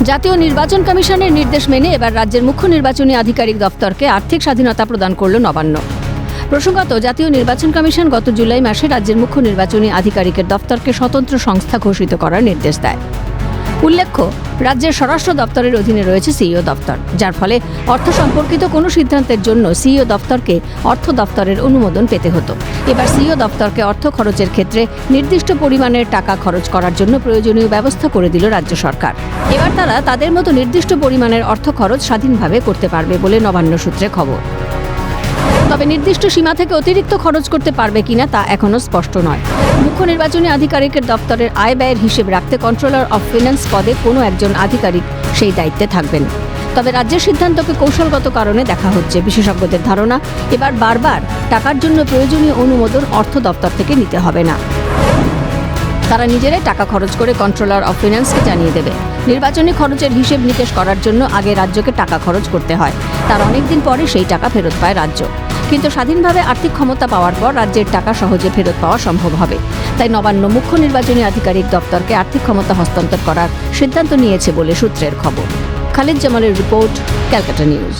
জাতীয় নির্বাচন কমিশনের নির্দেশ মেনে এবার রাজ্যের মুখ্য নির্বাচনী আধিকারিক দফতরকে আর্থিক স্বাধীনতা প্রদান করল নবান্ন। প্রসঙ্গত, জাতীয় নির্বাচন কমিশন গত জুলাই মাসে রাজ্যের মুখ্য নির্বাচনী আধিকারিকের দফতরকে স্বতন্ত্র সংস্থা ঘোষিত করার নির্দেশ দেয়। উল্লেখ্য, রাজ্যের স্বরাষ্ট্র দপ্তরের অধীনে রয়েছে সিইও দপ্তর, যার ফলে অর্থ সম্পর্কিত কোনো সিদ্ধান্তের জন্য সিইও দপ্তরকে অর্থ দপ্তরের অনুমোদন পেতে হতো। এবার সিইও দপ্তরকে অর্থ খরচের ক্ষেত্রে নির্দিষ্ট পরিমাণের টাকা খরচ করার জন্য প্রয়োজনীয় ব্যবস্থা করে দিল রাজ্য সরকার। এবার তারা তাদের মতো নির্দিষ্ট পরিমাণের অর্থ খরচ স্বাধীনভাবে করতে পারবে বলে নবান্ন সূত্রে খবর। তবে নির্দিষ্ট সীমা থেকে অতিরিক্ত খরচ করতে পারবে কিনা তা এখনও স্পষ্ট নয়। মুখ্য নির্বাচনী আধিকারিকের দপ্তরের আয় ব্যয়ের হিসেব রাখতে কন্ট্রোলার অফ ফিন্যান্স পদে কোনো একজন আধিকারিক সেই দায়িত্বে থাকবেন। তবে রাজ্যের সিদ্ধান্তকে কৌশলগত কারণে দেখা হচ্ছে। বিশেষজ্ঞদের ধারণা, এবার বারবার টাকার জন্য প্রয়োজনীয় অনুমোদন অর্থ দপ্তর থেকে নিতে হবে না। তারা নিজেরাই টাকা খরচ করে কন্ট্রোলার অফ ফিন্যান্সকে জানিয়ে দেবে। নির্বাচনী খরচের হিসেব নিকেশ করার জন্য আগে রাজ্যকে টাকা খরচ করতে হয়, তার অনেকদিন পরে সেই টাকা ফেরত পায় রাজ্য। কিন্তু স্বাধীনভাবে আর্থিক ক্ষমতা পাওয়ার পর রাজ্যের টাকা সহজে ফেরত পাওয়া সম্ভব হবে। তাই নবান্ন মুখ্য নির্বাচনী আধিকারিক দপ্তরকে আর্থিক ক্ষমতা হস্তান্তর করার সিদ্ধান্ত নিয়েছে বলে সূত্রের খবর। খালিদ জামালের রিপোর্ট, ক্যালকাটা নিউজ।